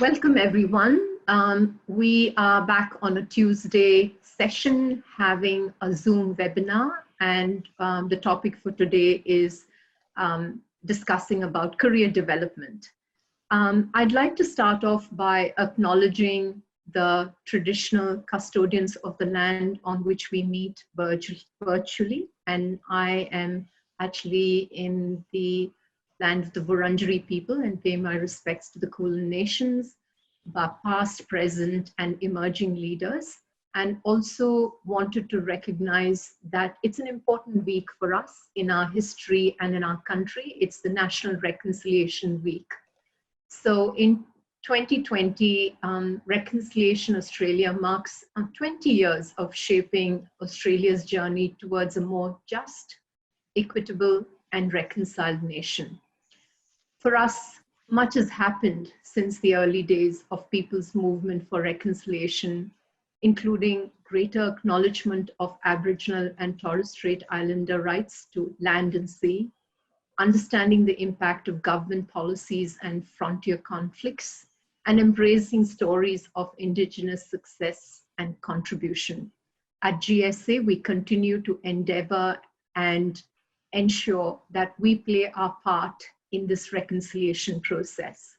Welcome, everyone. We are back on a Tuesday session having a Zoom webinar, and the topic for today is discussing about career development. I'd like to start off by acknowledging the traditional custodians of the land on which we meet virtually, and I am actually in the land of the Wurundjeri people and pay my respects to the Kulin nations, past, present, and emerging leaders, and also wanted to recognize that it's an important week for us in our history and in our country. It's the National Reconciliation Week. So in 2020, Reconciliation Australia marks 20 years of shaping Australia's journey towards a more just, equitable, and reconciled nation. For us, much has happened since the early days of people's movement for reconciliation, including greater acknowledgement of Aboriginal and Torres Strait Islander rights to land and sea, understanding the impact of government policies and frontier conflicts, and embracing stories of Indigenous success and contribution. At GSA, we continue to endeavor and ensure that we play our part in this reconciliation process.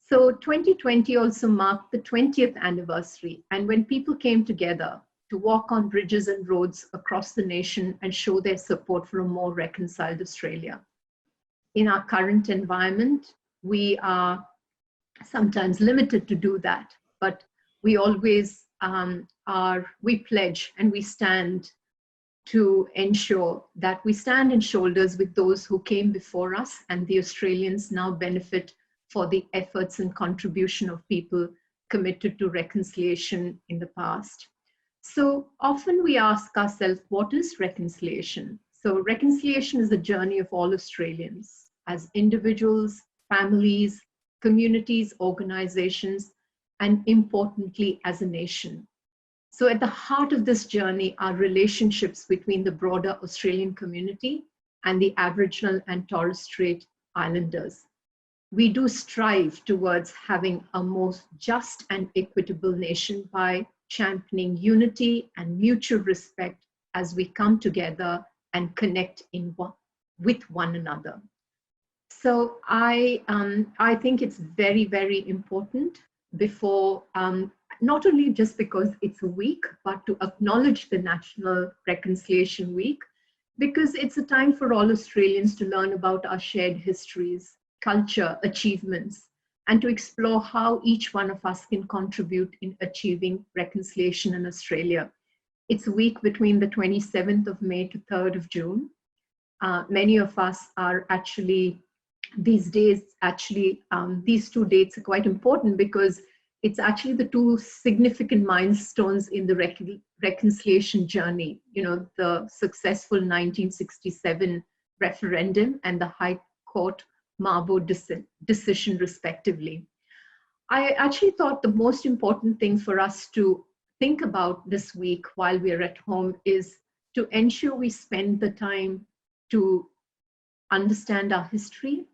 So 2020 also marked the 20th anniversary, and when people came together to walk on bridges and roads across the nation and show their support for a more reconciled Australia. In our current environment, we are sometimes limited to do that, but we always we pledge and we stand to ensure that we stand in shoulders with those who came before us, and the Australians now benefit for the efforts and contribution of people committed to reconciliation in the past. So often we ask ourselves, what is reconciliation? So reconciliation is the journey of all Australians as individuals, families, communities, organizations, and importantly, as a nation. So at the heart of this journey are relationships between the broader Australian community and the Aboriginal and Torres Strait Islanders. We do strive towards having a more just and equitable nation by championing unity and mutual respect as we come together and connect with one another. So I think it's very, very important before, not only just because it's a week, but to acknowledge the National Reconciliation Week, because it's a time for all Australians to learn about our shared histories, culture, achievements, and to explore how each one of us can contribute in achieving reconciliation in Australia. It's a week between the 27th of May to 3rd of June. Many of us are actually, these days, these two dates are quite important because it's actually the two significant milestones in the reconciliation journey, you know, the successful 1967 referendum and the High Court Mabo decision, respectively. I actually thought the most important thing for us to think about this week while we're at home is to ensure we spend the time to understand our history,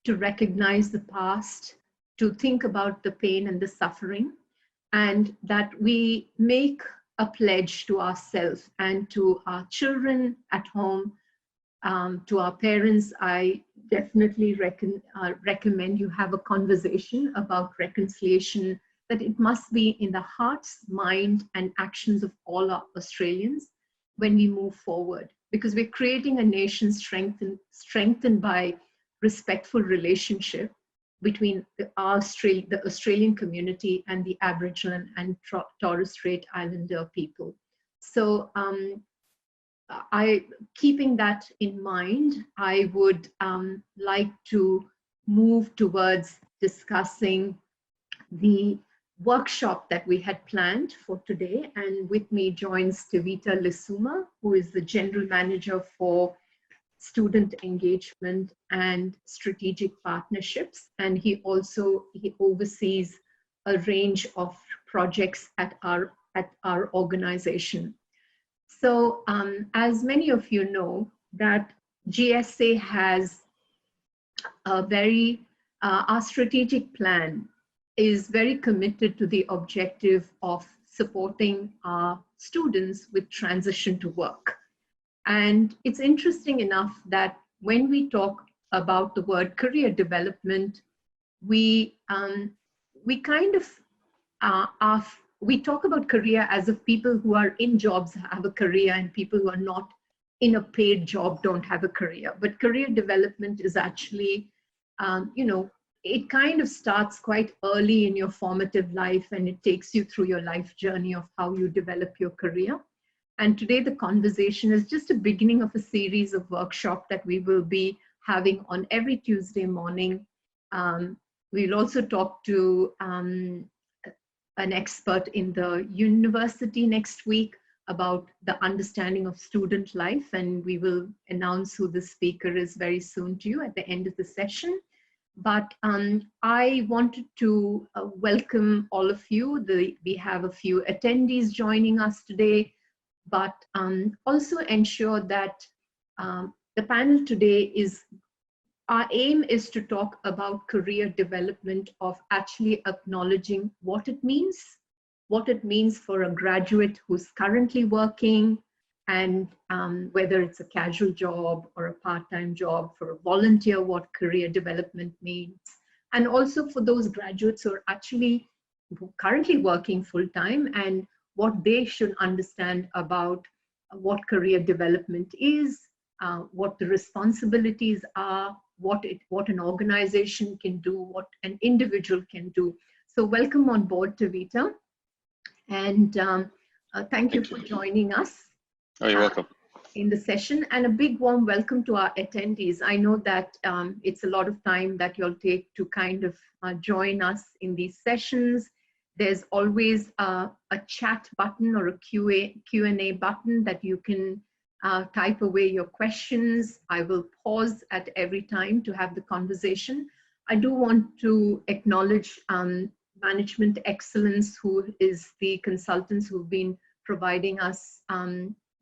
to recognize the past, to think about the pain and the suffering, and that we make a pledge to ourselves and to our children at home, to our parents. I definitely recommend you have a conversation about reconciliation, that it must be in the hearts, mind, and actions of all our Australians when we move forward, because we're creating a nation strengthened by respectful relationship between the Australian community and the Aboriginal and Torres Strait Islander people. So keeping that in mind, I would like to move towards discussing the workshop that we had planned for today. And with me joins Tevita Lisuma, who is the General Manager for Student Engagement and Strategic Partnerships. And he oversees a range of projects at our organization. So as many of you know, that GSA has a very, our strategic plan is very committed to the objective of supporting our students with transition to work. And it's interesting enough that when we talk about the word career development, we kind of we talk about career as if people who are in jobs have a career and people who are not in a paid job don't have a career. But career development is actually, it kind of starts quite early in your formative life, and it takes you through your life journey of how you develop your career. And today the conversation is just a beginning of a series of workshops that we will be having on every Tuesday morning. We'll also talk to an expert in the university next week about the understanding of student life, and we will announce who the speaker is very soon to you at the end of the session. But I wanted to welcome all of you. We have a few attendees joining us today, but also ensure that the panel today is, our aim is to talk about career development of actually acknowledging what it means for a graduate who's currently working, and whether it's a casual job or a part-time job, for a volunteer, what career development means. And also for those graduates who are actually currently working full-time, and what they should understand about what career development is, what the responsibilities are, what an organization can do, what an individual can do. So welcome on board, Tavita. And thank you for joining us. Oh, you're welcome. In the session, and a big warm welcome to our attendees. I know that it's a lot of time that you'll take to kind of join us in these sessions. There's always a chat button or a Q&A button that you can type away your questions. I will pause at every time to have the conversation. I do want to acknowledge Management Excellence, who is the consultants who've been providing us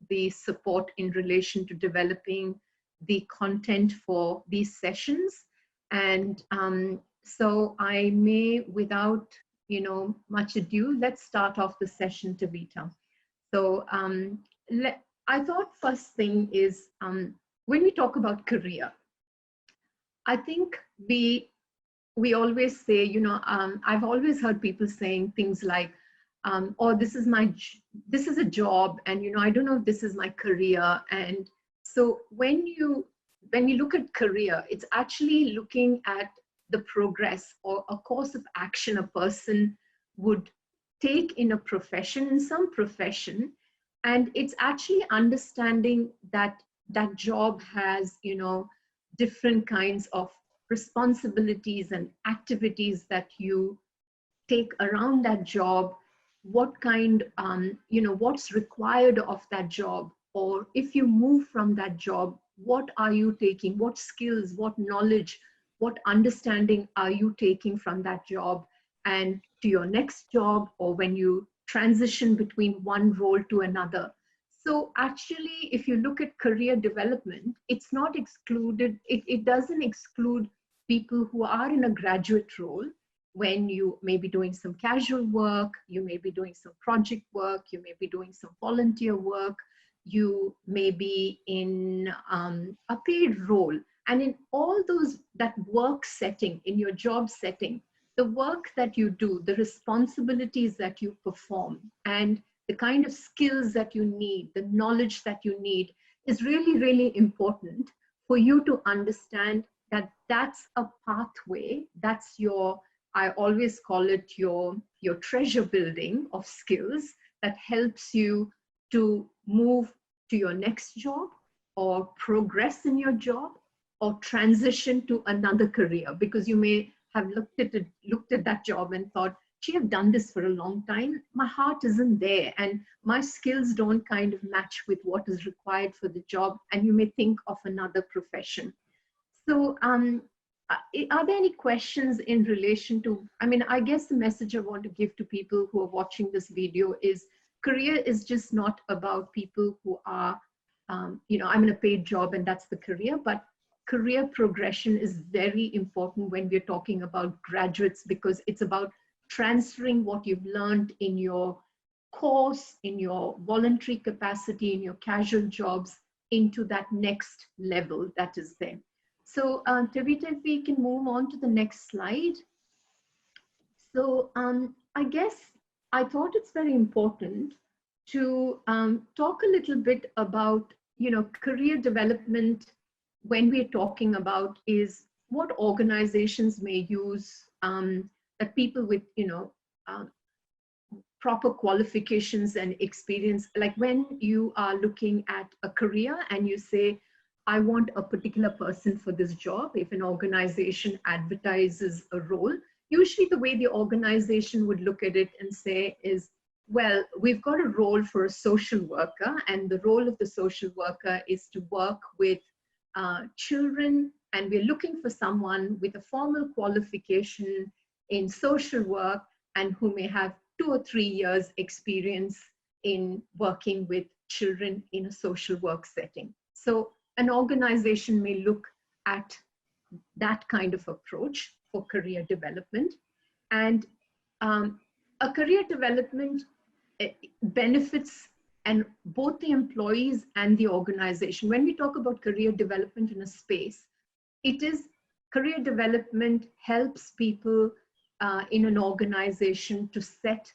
the support in relation to developing the content for these sessions. And so I may, without much ado, let's start off the session, Tavita. So I thought first thing is, when we talk about career, I think we always say, I've always heard people saying things like, oh, this is a job, and I don't know if this is my career. And so when you look at career, it's actually looking at the progress or a course of action a person would take in a profession, in some profession, and it's actually understanding that that job has different kinds of responsibilities and activities that you take around that job, what kind, what's required of that job, or if you move from that job, what are you taking, what skills, what knowledge, what understanding are you taking from that job and to your next job, or when you transition between one role to another. So actually, if you look at career development, it's not excluded, it doesn't exclude people who are in a graduate role. When you may be doing some casual work, you may be doing some project work, you may be doing some volunteer work, you may be in a paid role. And in all those, that work setting, in your job setting, the work that you do, the responsibilities that you perform, and the kind of skills that you need, the knowledge that you need is really, really important for you to understand that that's a pathway, that's your, I always call it your treasure building of skills that helps you to move to your next job or progress in your job or transition to another career, because you may have looked at that job and thought, gee, I've done this for a long time. My heart isn't there and my skills don't kind of match with what is required for the job. And you may think of another profession. So are there any questions in relation to, I guess the message I want to give to people who are watching this video is career is just not about people who are, I'm in a paid job and that's the career, but career progression is very important when we're talking about graduates, because it's about transferring what you've learned in your course, in your voluntary capacity, in your casual jobs, into that next level that is there. So Tavita, if we can move on to the next slide. So I guess I thought it's very important to talk a little bit about, career development when we're talking about is what organizations may use that people with, proper qualifications and experience, like when you are looking at a career and you say, I want a particular person for this job. If an organization advertises a role, usually the way the organization would look at it and say is, well, we've got a role for a social worker, and the role of the social worker is to work with children, and we're looking for someone with a formal qualification in social work and who may have 2 or 3 years experience in working with children in a social work setting. So an organization may look at that kind of approach for career development. And a career development benefits and both the employees and the organization. When we talk about career development in a space, it is career development helps people in an organization to set,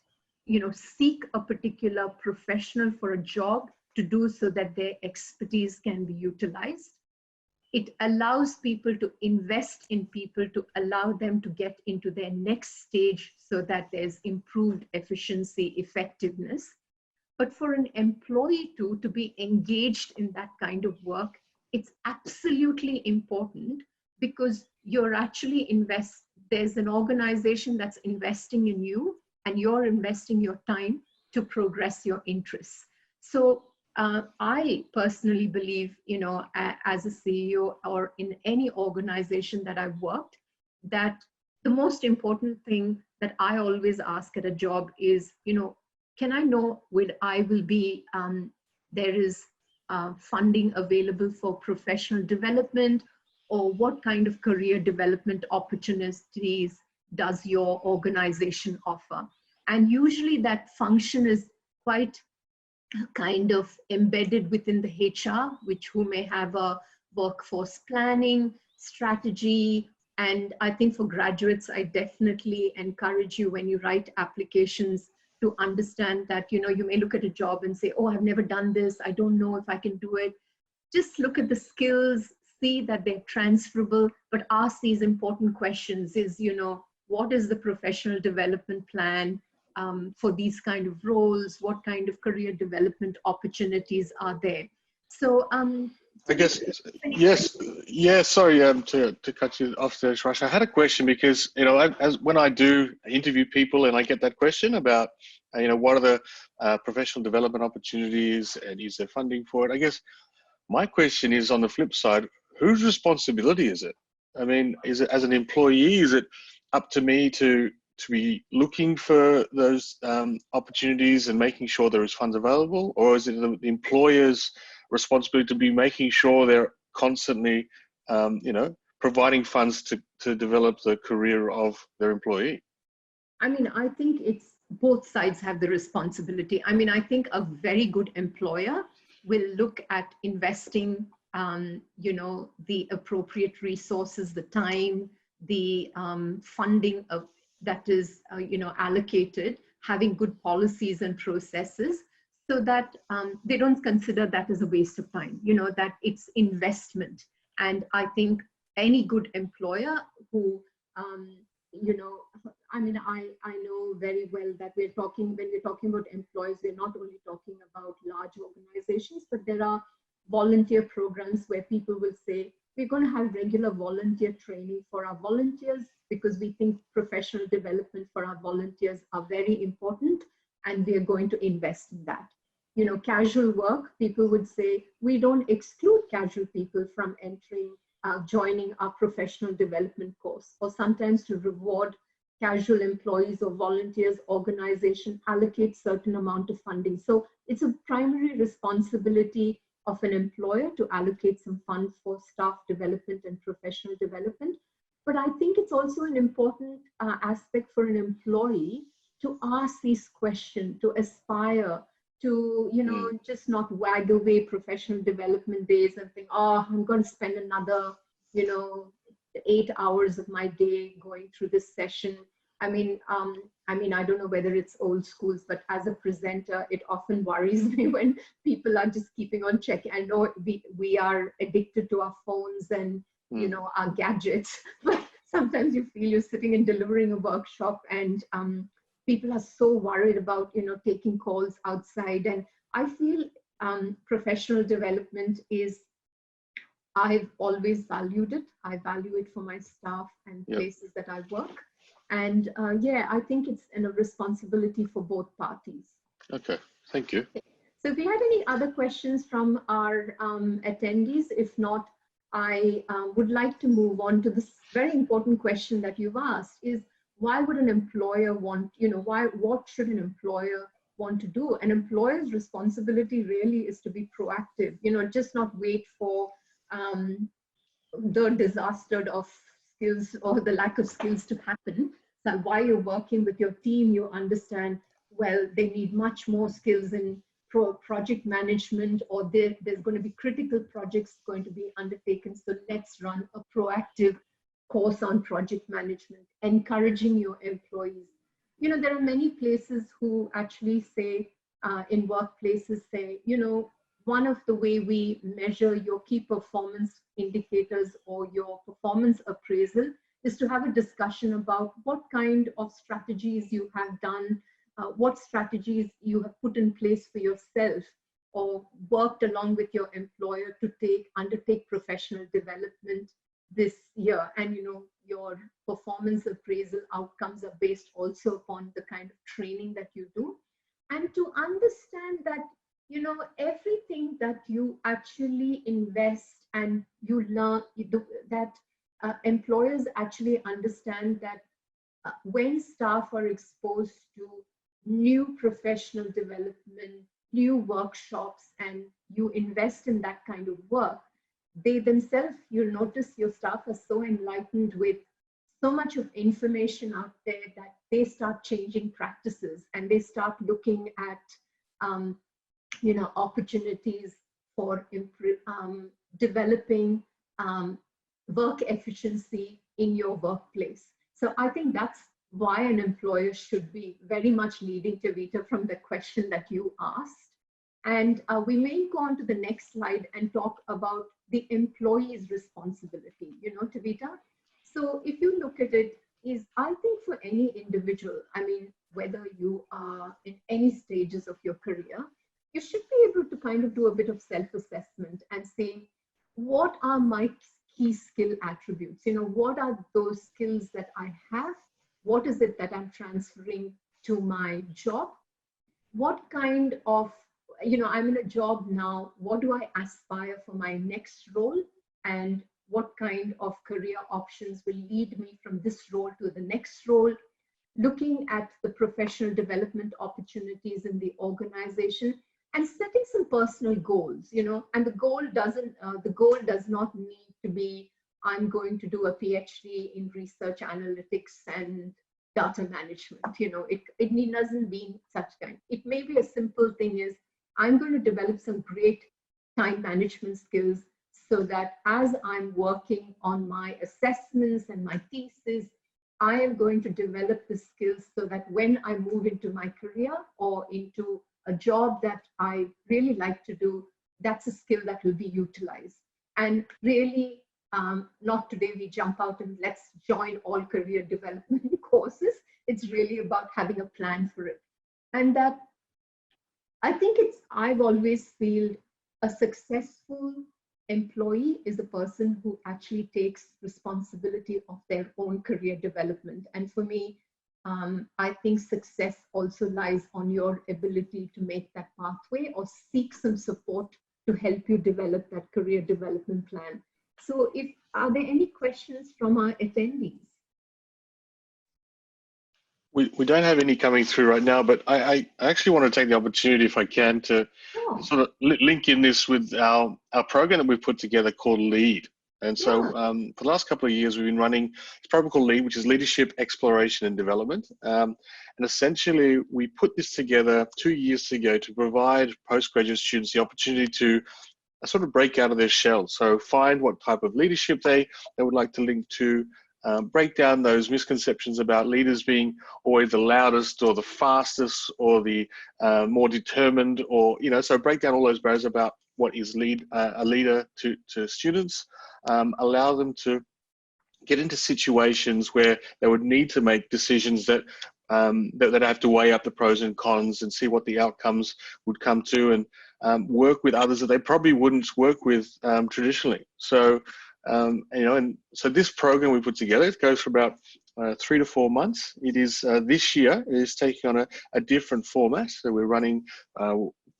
seek a particular professional for a job to do so that their expertise can be utilized. It allows people to invest in people to allow them to get into their next stage so that there's improved efficiency, effectiveness. But for an employee to be engaged in that kind of work, it's absolutely important, because you're actually there's an organization that's investing in you, and you're investing your time to progress your interests. So I personally believe, as a CEO or in any organization that I've worked, that the most important thing that I always ask at a job is, can I know I will be, there is funding available for professional development, or what kind of career development opportunities does your organization offer? And usually that function is quite kind of embedded within the HR, who may have a workforce planning strategy. And I think for graduates, I definitely encourage you, when you write applications, to understand that, you may look at a job and say, oh, I've never done this, I don't know if I can do it. Just look at the skills, see that they're transferable, but ask these important questions is, what is the professional development plan for these kind of roles? What kind of career development opportunities are there? So I guess, yes, sorry to cut you off there, Rachna. I had a question because, when I do interview people and I get that question about, what are the professional development opportunities and is there funding for it? I guess my question is, on the flip side, whose responsibility is it? I mean, is it, as an employee, is it up to me to be looking for those opportunities and making sure there is funds available? Or is it the employer's responsibility to be making sure they're constantly, providing funds to develop the career of their employee? I mean, I think it's both sides have the responsibility. I mean, I think a very good employer will look at investing, the appropriate resources, the time, the funding of that is, allocated, having good policies and processes, so that they don't consider that as a waste of time, that it's investment. And I think any good employer who, I mean, I know very well that when we're talking about employees, we're not only talking about large organizations, but there are volunteer programs where people will say, we're going to have regular volunteer training for our volunteers, because we think professional development for our volunteers are very important, and we are going to invest in that. Casual work, people would say, we don't exclude casual people from joining our professional development course, or sometimes to reward casual employees or volunteers, organization allocates certain amount of funding. So it's a primary responsibility of an employer to allocate some funds for staff development and professional development. But I think it's also an important aspect for an employee to ask these questions, to aspire to, you know, just not wag away professional development days and think, oh, I'm going to spend another, you know, 8 hours of my day going through this session. I mean, I don't know whether it's old schools, but as a presenter, it often worries me when people are just keeping on checking. I know we are addicted to our phones and, you know, our gadgets, but sometimes you feel you're sitting and delivering a workshop and people are so worried about, you know, taking calls outside. And I feel professional development is, I've always valued it. I value it for my staff and places that I work. And yeah, I think it's a responsibility for both parties. Okay, thank you. So if we had any other questions from our attendees, if not, I would like to move on to this very important question that you've asked is, why would an employer want, you know, what should an employer want to do? An employer's responsibility really is to be proactive, you know, just not wait for the disaster of skills or the lack of skills to happen. So while you're working with your team, you understand, well, they need much more skills in project management, or there's going to be critical projects going to be undertaken. So let's run a proactive course on project management, encouraging your employees. You know, there are many places who actually say, in workplaces say, you know, one of the way we measure your key performance indicators or your performance appraisal is to have a discussion about what kind of strategies you have done, what strategies you have put in place for yourself or worked along with your employer to undertake professional development this year. And, you know, your performance appraisal outcomes are based also upon the kind of training that you do. And to understand that, you know, everything that you actually invest and you learn, that employers actually understand that when staff are exposed to new professional development, new workshops, and you invest in that kind of work, they themselves, you'll notice your staff are so enlightened with so much of information out there that they start changing practices and they start looking at, you know, opportunities for developing work efficiency in your workplace. So I think that's why an employer should be very much leading, Tavita, from the question that you asked. And we may go on to the next slide and talk about the employee's responsibility, you know, Tavita. So if you look at it, I think for any individual, I mean, whether you are in any stages of your career, you should be able to kind of do a bit of self-assessment and say, what are my key skill attributes? You know, what are those skills that I have? What is it that I'm transferring to my job? What kind of, you know, I'm in a job now, what do I aspire for my next role? And what kind of career options will lead me from this role to the next role? Looking at the professional development opportunities in the organization and setting some personal goals, you know, and the goal does not need to be, I'm going to do a PhD in research analytics and data management, you know, it doesn't mean such kind. It may be a simple thing is, I'm going to develop some great time management skills so that as I'm working on my assessments and my thesis, I am going to develop the skills so that when I move into my career or into a job that I really like to do, that's a skill that will be utilized. And really, not today we jump out and let's join all career development courses. It's really about having a plan for it. And that, I think I've always felt a successful employee is a person who actually takes responsibility of their own career development. And for me, I think success also lies on your ability to make that pathway or seek some support to help you develop that career development plan. So are there any questions from our attendees? We don't have any coming through right now, but I actually want to take the opportunity, if I can, to Oh, sort of link in this with our program that we've put together called LEAD. And yeah. so for the last couple of years, we've been running this program called LEAD, which is Leadership, Exploration and Development. And essentially, we put this together 2 years ago to provide postgraduate students the opportunity to sort of break out of their shell. So find what type of leadership they would like to link to, break down those misconceptions about leaders being always the loudest or the fastest or the more determined, or, you know, so break down all those barriers about what is a leader to students, allow them to get into situations where they would need to make decisions that that have to weigh up the pros and cons and see what the outcomes would come to, and work with others that they probably wouldn't work with traditionally. So, you know, and so this program we put together, it goes for about 3 to 4 months. It is this year, it is taking on a different format. So we're running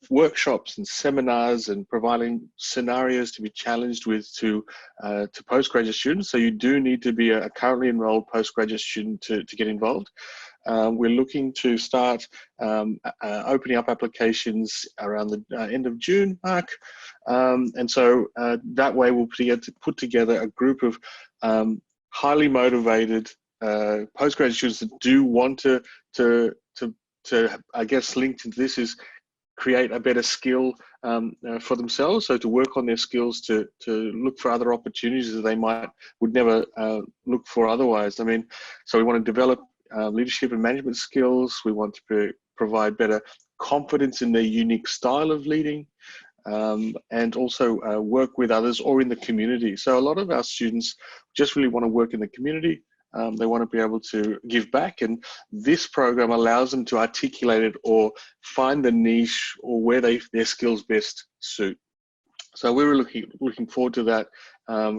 workshops and seminars and providing scenarios to be challenged with to postgraduate students. So you do need to be a currently enrolled postgraduate student to get involved. We're looking to start opening up applications around the end of June mark. And so that way we'll put together a group of highly motivated postgraduate students that do want to I guess linked into this is create a better skill for themselves. So to work on their skills, to look for other opportunities that they would never look for otherwise. I mean, so we want to develop leadership and management skills. We want to provide better confidence in their unique style of leading, and also work with others or in the community. So a lot of our students just really want to work in the community. They want to be able to give back, and this program allows them to articulate it or find the niche or where their skills best suit. So we were looking forward to that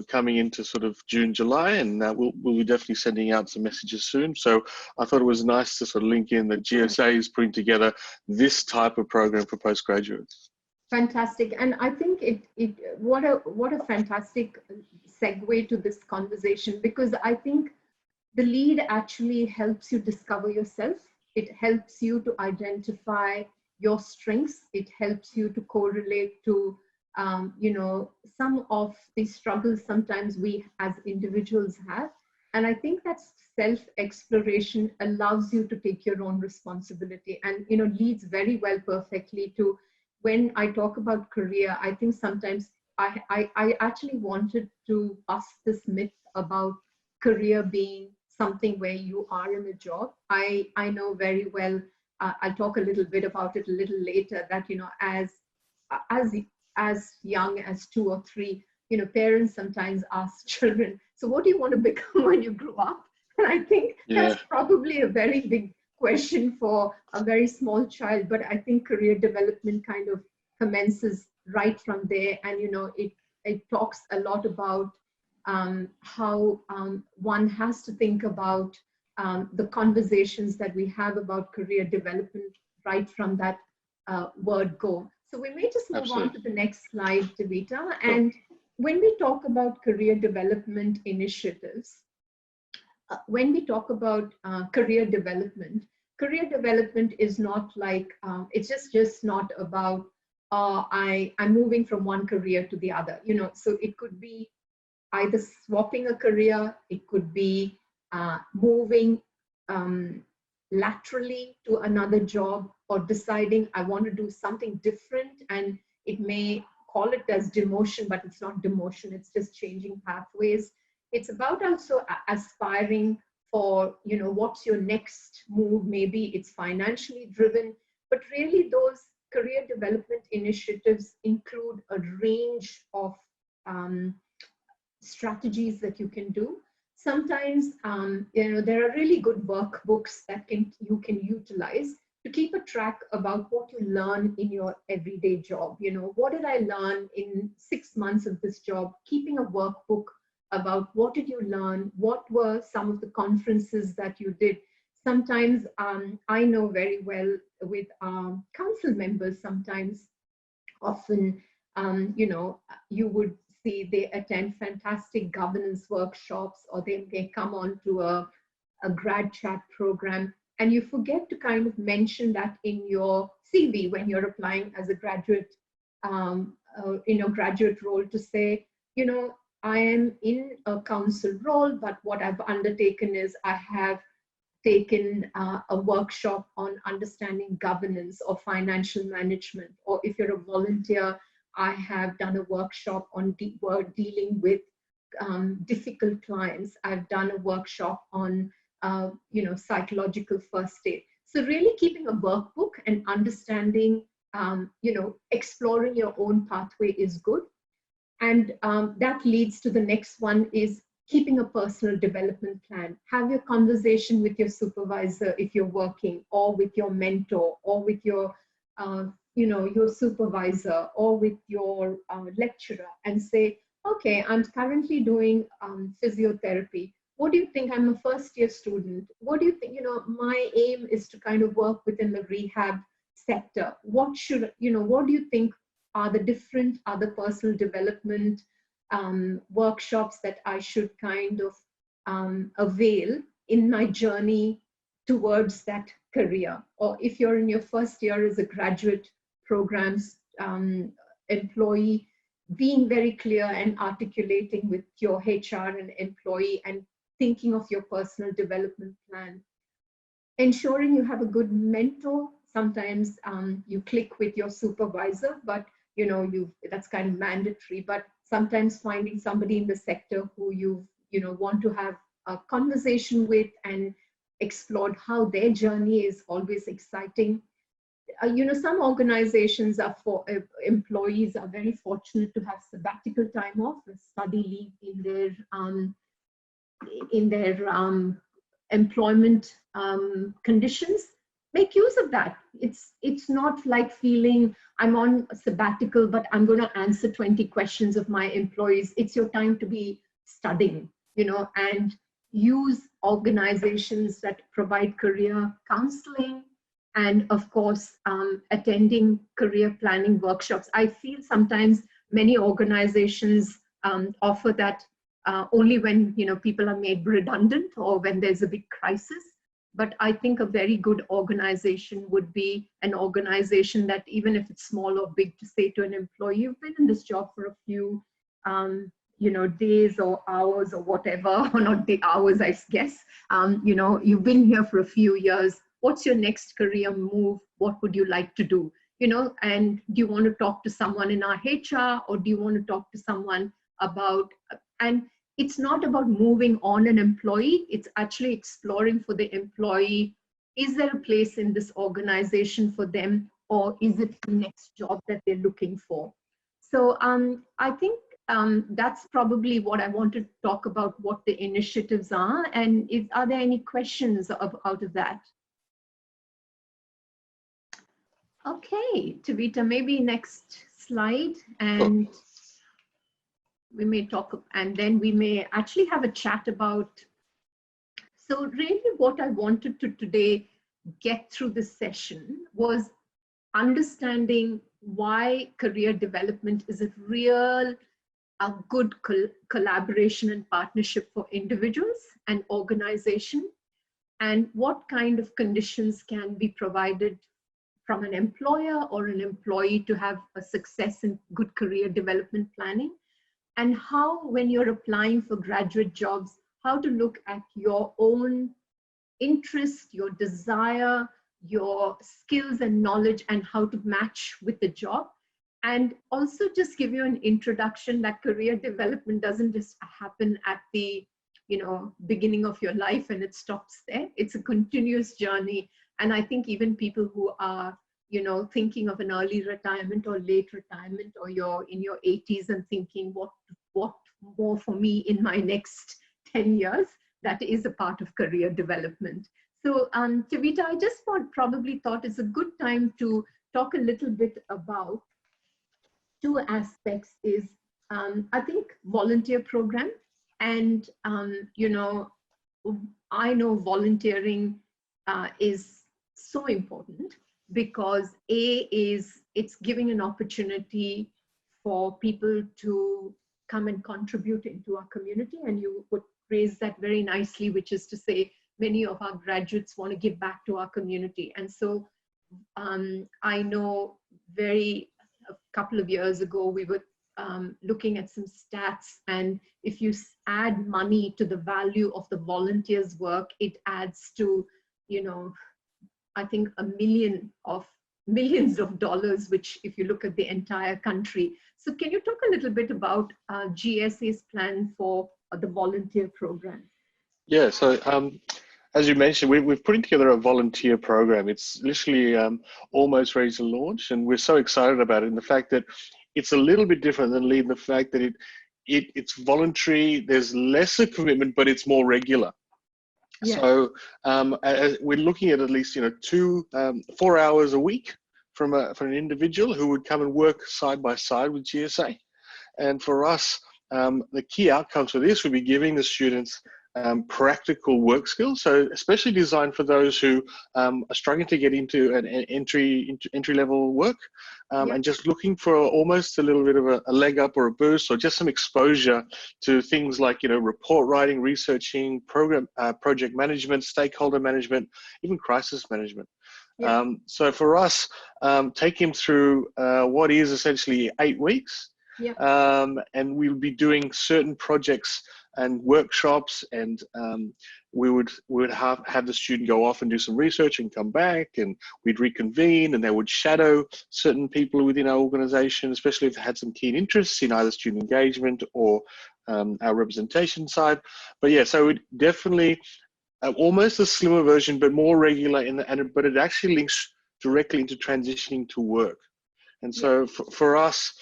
coming into sort of June, July, and we'll be definitely sending out some messages soon. So I thought it was nice to sort of link in that GSA is putting together this type of program for postgraduates. Fantastic. And I think what a fantastic segue to this conversation, because I think the lead actually helps you discover yourself. It helps you to identify your strengths. It helps you to correlate to, you know, some of the struggles sometimes we as individuals have. And I think that self-exploration allows you to take your own responsibility, and, you know, leads very well perfectly to when I talk about career. I think sometimes I actually wanted to bust this myth about career being something where you are in a job. I know very well, I'll talk a little bit about it a little later, that, you know, as young as 2 or 3, you know, parents sometimes ask children, so what do you want to become when you grow up? And I think that's probably a very big question for a very small child, but I think career development kind of commences right from there. And, you know, it talks a lot about how one has to think about the conversations that we have about career development right from that word go. So we may just move on to the next slide, Devita. And when we talk about career development initiatives, when we talk about career development is not like, it's just not about, I'm moving from one career to the other, you know. So it could be either swapping a career, it could be moving laterally to another job, or deciding I want to do something different, and it may call it as demotion, but it's not demotion, it's just changing pathways. It's about also aspiring for, you know, what's your next move. Maybe it's financially driven, but really those career development initiatives include a range of strategies that you can do. Sometimes, you know, there are really good workbooks that you can utilize to keep a track about what you learn in your everyday job. You know, what did I learn in 6 months of this job? Keeping a workbook about what did you learn, what were some of the conferences that you did. Sometimes I know very well with council members, sometimes often, you know, you would see they attend fantastic governance workshops, or they may come on to a GradChat program. and you forget to kind of mention that in your CV when you're applying as a graduate, in your graduate role, to say, you know, I am in a council role, but what I've undertaken is I have taken a workshop on understanding governance or financial management. Or if you're a volunteer, I have done a workshop on dealing with difficult clients. I've done a workshop on you know, psychological first aid. So really keeping a workbook and understanding, you know, exploring your own pathway is good. And that leads to the next one, is keeping a personal development plan. Have your conversation with your supervisor if you're working, or with your mentor, or with your, you know, your supervisor, or with your lecturer, and say, okay, I'm currently doing physiotherapy. What do you think? I'm a first year student. What do you think? You know, my aim is to kind of work within the rehab sector. What should, you know, what do you think are the different other personal development workshops that I should kind of avail in my journey towards that career? Or if you're in your first year as a graduate programs employee, being very clear and articulating with your HR and employee and thinking of your personal development plan. Ensuring you have a good mentor. Sometimes you click with your supervisor, but you know, that's kind of mandatory, but sometimes finding somebody in the sector who you know, want to have a conversation with and explored how their journey is always exciting. You know, some organizations are for employees are very fortunate to have sabbatical time off or study leave in their employment conditions. Make use of that. It's not like feeling I'm on a sabbatical, but I'm going to answer 20 questions of my employees. It's your time to be studying, you know, and use organizations that provide career counseling, and of course, attending career planning workshops. I feel sometimes many organizations offer that only when, you know, people are made redundant or when there's a big crisis. But I think a very good organization would be an organization that, even if it's small or big, to say to an employee, you've been in this job for a few, you know, days or hours or whatever, or not the hours, I guess. You know, you've been here for a few years. What's your next career move? What would you like to do? You know, and do you want to talk to someone in our HR, or do you want to talk to someone about, and it's not about moving on an employee, it's actually exploring for the employee, is there a place in this organization for them, or is it the next job that they're looking for? So I think that's probably what I want to talk about, what the initiatives are, and are there any questions out of that? Okay, Tavita, maybe next slide, and we may talk, and then we may actually have a chat about, so really what I wanted to today get through this session was understanding why career development is a good collaboration and partnership for individuals and organization, and what kind of conditions can be provided from an employer or an employee to have a success in good career development planning. And how, when you're applying for graduate jobs, how to look at your own interest, your desire, your skills and knowledge, and how to match with the job. And also just give you an introduction that career development doesn't just happen at the, you know, beginning of your life and it stops there. It's a continuous journey. And I think even people who are, you know, thinking of an early retirement or late retirement, or you're in your 80s and thinking what more for me in my next 10 years, that is a part of career development. So Tavita, I just probably thought it's a good time to talk a little bit about two aspects. Is I think volunteer program, and you know, I know volunteering is so important, because it's giving an opportunity for people to come and contribute into our community. And you would raise that very nicely, which is to say, many of our graduates want to give back to our community. And so I know a couple of years ago, we were looking at some stats, and if you add money to the value of the volunteers' work, it adds to, I think millions of dollars, which if you look at the entire country. So can you talk a little bit about GSA's plan for the volunteer program? Yeah, so as you mentioned, we're putting together a volunteer program. It's literally almost ready to launch, and we're so excited about it. And the fact that it's a little bit different than LEAD, the fact that it's voluntary, there's lesser commitment, but it's more regular. Yeah. So we're looking at least 4 hours a week from an individual who would come and work side by side with GSA. And for us, the key outcomes for this would be giving the students practical work skills, so especially designed for those who are struggling to get into an entry level work, and just looking for almost a little bit of a leg up or a boost, or just some exposure to things like report writing, researching, project management, stakeholder management, even crisis management. So for us, take him through what is essentially 8 weeks. And we'll be doing certain projects and workshops, and we would have the student go off and do some research and come back, and we'd reconvene, and they would shadow certain people within our organization, especially if they had some keen interests in either student engagement or our representation side. But yeah, so it definitely almost a slimmer version, but more regular, but it actually links directly into transitioning to work. And so for us,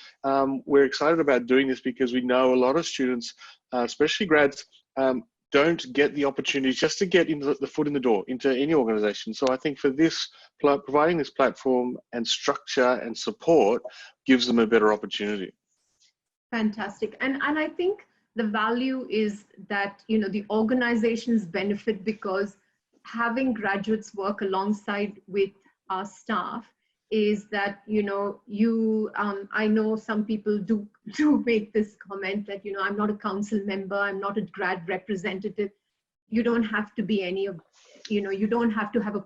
we're excited about doing this because we know a lot of students, especially grads, don't get the opportunity just to get into the foot in the door into any organization. So I think for this, providing this platform and structure and support gives them a better opportunity. Fantastic. And I think the value is that, the organizations benefit because having graduates work alongside with our staff is that, I know some people do make this comment that, I'm not a council member, I'm not a grad representative. You don't have to be you don't have to have a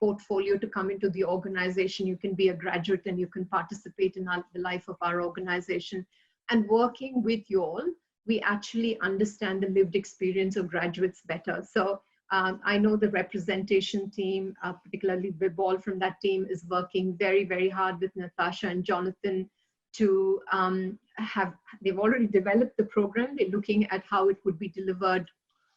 portfolio to come into the organization. You can be a graduate and you can participate in the life of our organization. And working with you all, we actually understand the lived experience of graduates better. So I know the representation team, particularly Vibol from that team, is working very, very hard with Natasha and Jonathan to they've already developed the program. They're looking at how it would be delivered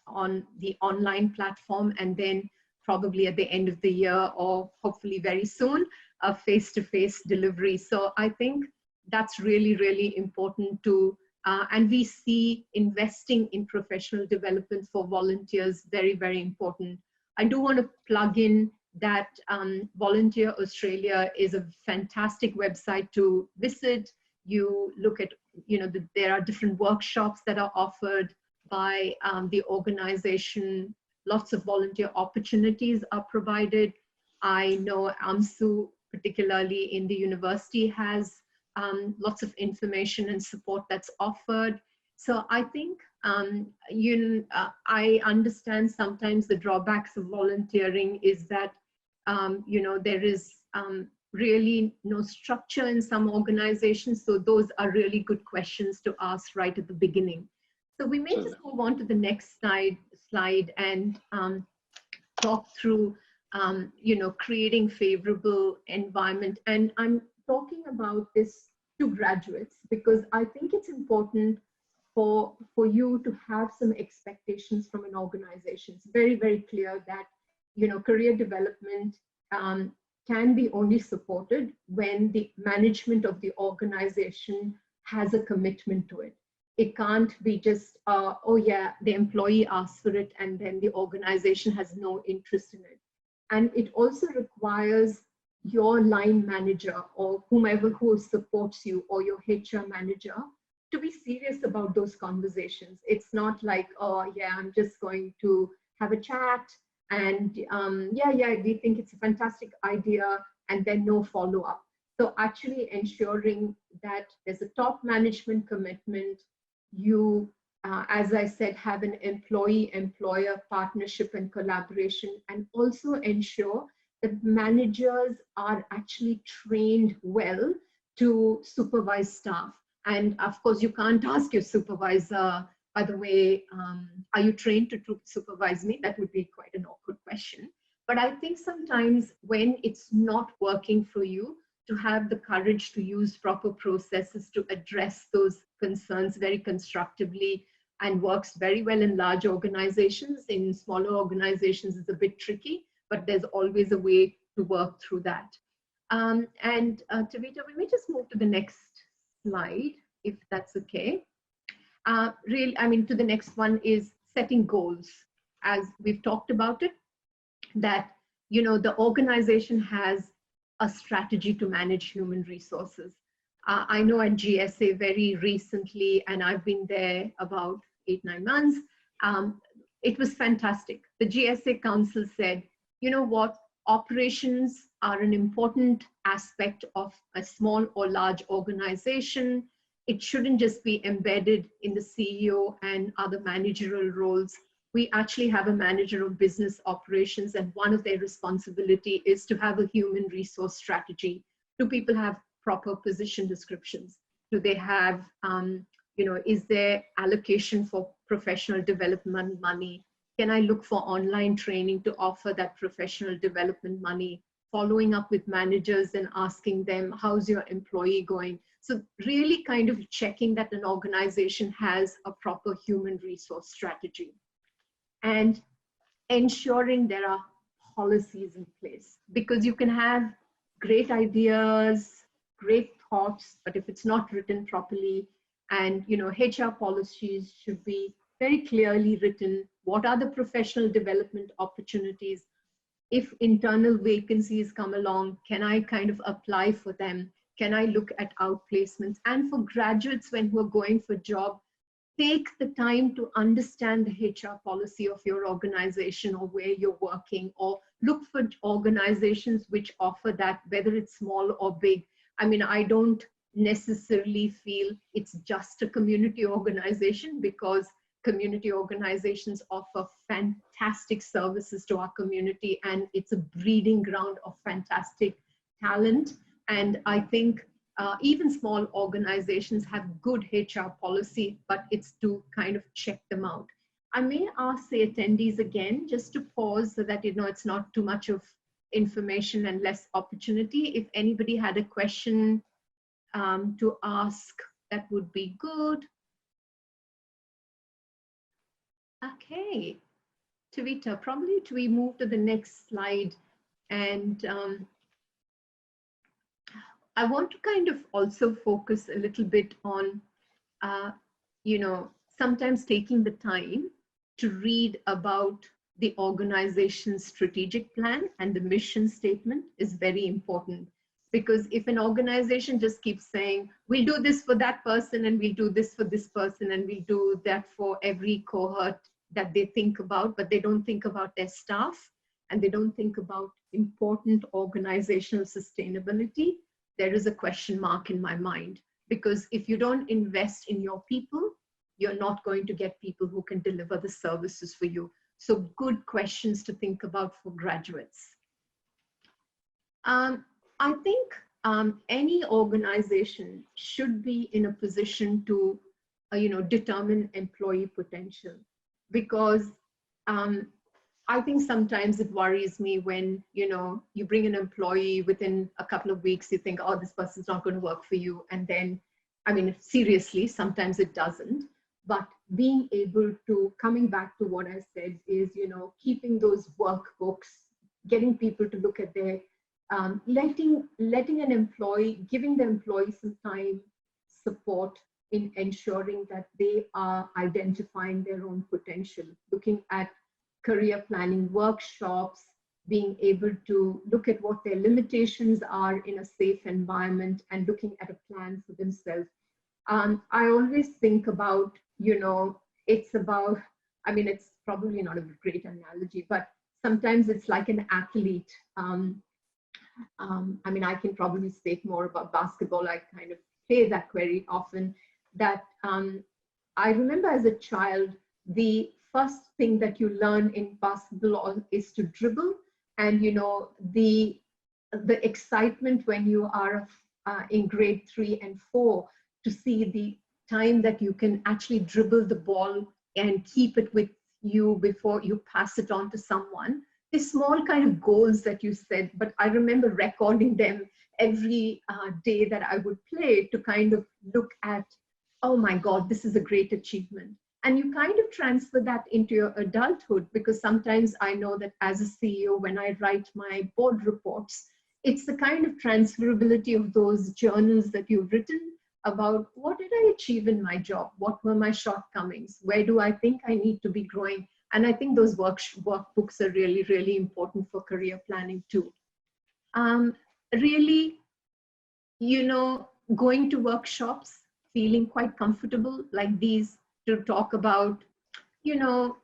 on the online platform, and then probably at the end of the year, or hopefully very soon, a face-to-face delivery. So I think that's really, really important to and we see investing in professional development for volunteers very, very important. I do want to plug in that Volunteer Australia is a fantastic website to visit. You look at, there are different workshops that are offered by the organization. Lots of volunteer opportunities are provided. I know AMSU, particularly in the university, has lots of information and support that's offered. So I think, I understand sometimes the drawbacks of volunteering is that, there is really no structure in some organizations. So those are really good questions to ask right at the beginning. So we may just move on to the next slide and talk through, creating favorable environment. And I'm talking about this to graduates because I think it's important for you to have some expectations from an organization. It's very, very clear that, career development can be only supported when the management of the organization has a commitment to it. It can't be just, oh yeah, the employee asks for it and then the organization has no interest in it. And it also requires your line manager or whomever who supports you or your HR manager to be serious about those conversations. It's not like, oh yeah, I'm just going to have a chat and yeah, we think it's a fantastic idea and then no follow-up. So actually ensuring that there's a top management commitment, you as I said, have an employee-employer partnership and collaboration, and also ensure that managers are actually trained well to supervise staff. And of course, you can't ask your supervisor, by the way, are you trained to supervise me? That would be quite an awkward question. But I think sometimes when it's not working for you, to have the courage to use proper processes to address those concerns very constructively, and works very well in large organizations. In smaller organizations, it's a bit tricky, but there's always a way to work through that. Tavita, we may just move to the next slide, if that's okay. To the next one is setting goals. As we've talked about it, that, the organization has a strategy to manage human resources. I know at GSA very recently, and I've been there about 8-9 months, it was fantastic. The GSA Council said, you know what, operations are an important aspect of a small or large organization. It shouldn't just be embedded in the CEO and other managerial roles. We actually have a manager of business operations, and one of their responsibility is to have a human resource strategy. Do people have proper position descriptions? Do they have, is there allocation for professional development money? Can I look for online training to offer that professional development money? Following up with managers and asking them, how's your employee going? So really kind of checking that an organization has a proper human resource strategy, and ensuring there are policies in place, because you can have great ideas, great thoughts, but if it's not written properly, and HR policies should be very clearly written. What are the professional development opportunities? If internal vacancies come along, can I kind of apply for them? Can I look at outplacements? And for graduates, when who are going for job, take the time to understand the HR policy of your organization or where you're working, or look for organizations which offer that, whether it's small or big. I don't necessarily feel it's just a community organization, because community organizations offer fantastic services to our community, and it's a breeding ground of fantastic talent. And I think even small organizations have good HR policy, but it's to kind of check them out. I may ask the attendees again, just to pause so that it's not too much of information and less opportunity. If anybody had a question to ask, that would be good. Okay, Tavita, probably we move to the next slide, and I want to kind of also focus a little bit on, sometimes taking the time to read about the organization's strategic plan and the mission statement is very important. Because if an organization just keeps saying, we'll do this for that person, and we'll do this for this person, and we'll do that for every cohort that they think about, but they don't think about their staff, and they don't think about important organizational sustainability, there is a question mark in my mind. Because if you don't invest in your people, you're not going to get people who can deliver the services for you. So good questions to think about for graduates. I think any organization should be in a position to, determine employee potential, because I think sometimes it worries me when, you bring an employee, within a couple of weeks, you think, oh, this person's not going to work for you. And then, seriously, sometimes it doesn't. But being able to, coming back to what I said, is, keeping those workbooks, getting people to look at their, letting an employee, giving the employee some time, support in ensuring that they are identifying their own potential, looking at career planning workshops, being able to look at what their limitations are in a safe environment, and looking at a plan for themselves. I always think about, it's about, it's probably not a great analogy, but sometimes it's like an athlete. I can probably speak more about basketball. I kind of play that very often, that I remember as a child, the first thing that you learn in basketball is to dribble. And, you know, the excitement when you are in grade 3 and 4 to see the time that you can actually dribble the ball and keep it with you before you pass it on to someone. The small kind of goals that you set, but I remember recording them every day that I would play to kind of look at, oh my God, this is a great achievement. And you kind of transfer that into your adulthood, because sometimes I know that as a CEO, when I write my board reports, it's the kind of transferability of those journals that you've written about what did I achieve in my job? What were my shortcomings? Where do I think I need to be growing? And I think those workbooks are really, really important for career planning too. Really, you know, going to workshops, feeling quite comfortable like these to talk about, you know,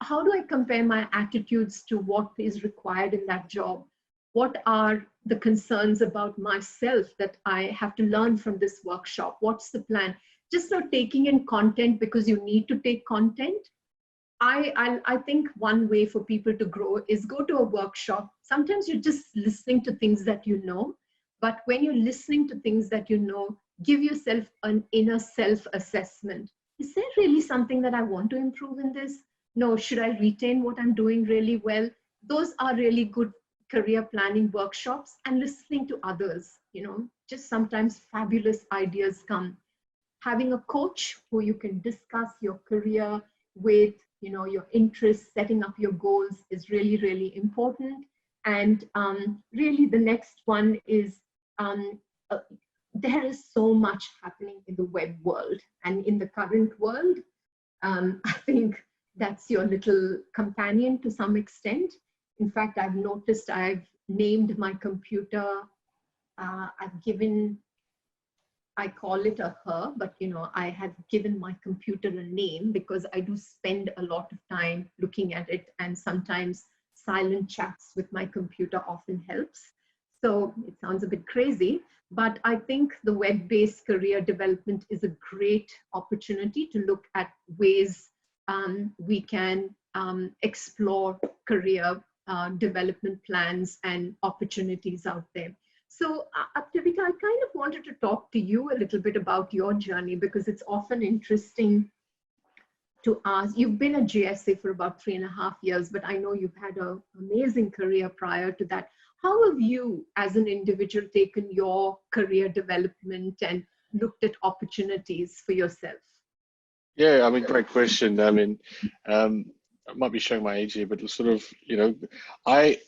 how do I compare my attitudes to what is required in that job? What are the concerns about myself that I have to learn from this workshop? What's the plan? Just not taking in content because you need to take content. I think one way for people to grow is go to a workshop. Sometimes you're just listening to things that you know, but when you're listening to things that you know, give yourself an inner self-assessment. Is there really something that I want to improve in this? No, should I retain what I'm doing really well? Those are really good career planning workshops, and listening to others, you know, just sometimes fabulous ideas come. Having a coach who you can discuss your career with, you know, your interests, setting up your goals is really, really important. And really the next one is, there is so much happening in the web world and in the current world. I think that's your little companion to some extent. In fact, I've noticed I've named my computer, I call it a her, but you know, I have given my computer a name because I do spend a lot of time looking at it, and sometimes silent chats with my computer often helps. So it sounds a bit crazy, but I think the web-based career development is a great opportunity to look at ways we can explore career development plans and opportunities out there. So Aptivika, I kind of wanted to talk to you a little bit about your journey, because it's often interesting to ask. You've been a GSA for about 3.5 years, but I know you've had an amazing career prior to that. How have you as an individual taken your career development and looked at opportunities for yourself? Yeah, I mean, great question. I mean, I might be showing my age here, but it's sort of, you know, I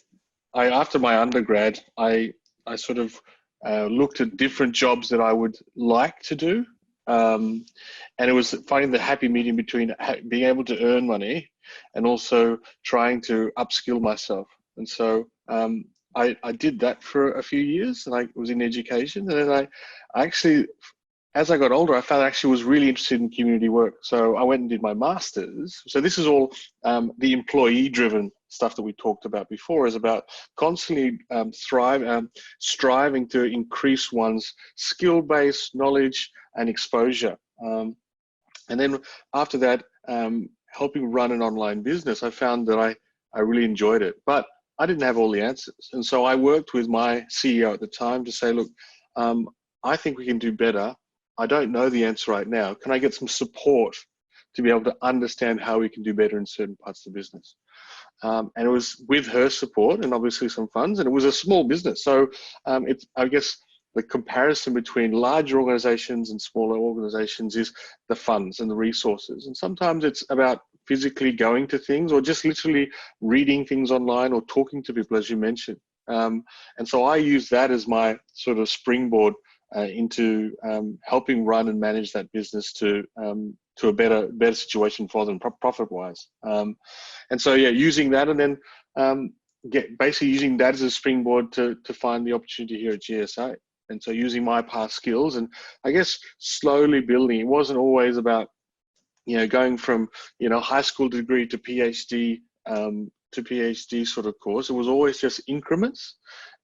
after my undergrad, I sort of looked at different jobs that I would like to do, and it was finding the happy medium between being able to earn money and also trying to upskill myself. And so I did that for a few years, and I was in education, and then I actually, as I got older, I found I actually was really interested in community work. So I went and did my master's. So this is all the employee-driven stuff that we talked about before, is about constantly striving to increase one's skill-based knowledge and exposure. And then after that, helping run an online business, I found that I really enjoyed it. But I didn't have all the answers. And so I worked with my CEO at the time to say, look, I think we can do better. I don't know the answer right now. Can I get some support to be able to understand how we can do better in certain parts of the business? And it was with her support and obviously some funds, and it was a small business. So it's, I guess, the comparison between larger organizations and smaller organizations is the funds and the resources. And sometimes it's about physically going to things, or just literally reading things online, or talking to people, as you mentioned. And so I use that as my sort of springboard into helping run and manage that business to a better situation for them, profit-wise. And so, yeah, using that, and then basically using that as a springboard to find the opportunity here at GSA. And so using my past skills, and I guess slowly building. It wasn't always about, you know, going from, you know, high school degree to PhD sort of course. It was always just increments.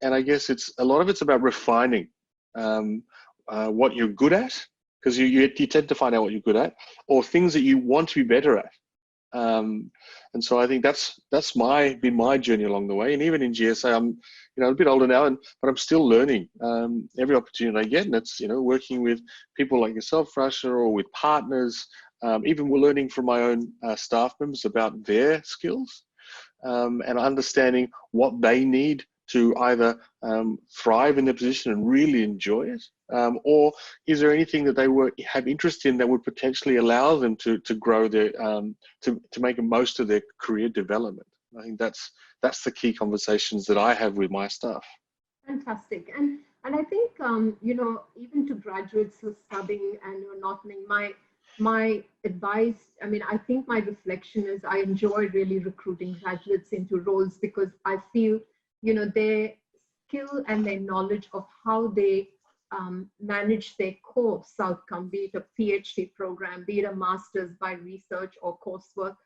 And I guess a lot of it's about refining what you're good at, because you tend to find out what you're good at, or things that you want to be better at. And so I think that's been my journey along the way. And even in GSA, I'm a bit older now, but I'm still learning every opportunity I get. And that's working with people like yourself, Rasha, or with partners. Even we're learning from my own staff members about their skills, and understanding what they need to either thrive in their position and really enjoy it, or is there anything that they have interest in that would potentially allow them to grow their to make the most of their career development. I think that's the key conversations that I have with my staff. Fantastic. And I think even to graduates who are studying and who are not knowing, my advice, I mean, I think my reflection is I enjoy really recruiting graduates into roles, because I feel their skill and their knowledge of how they manage their course outcome, be it a PhD program, be it a master's by research or coursework,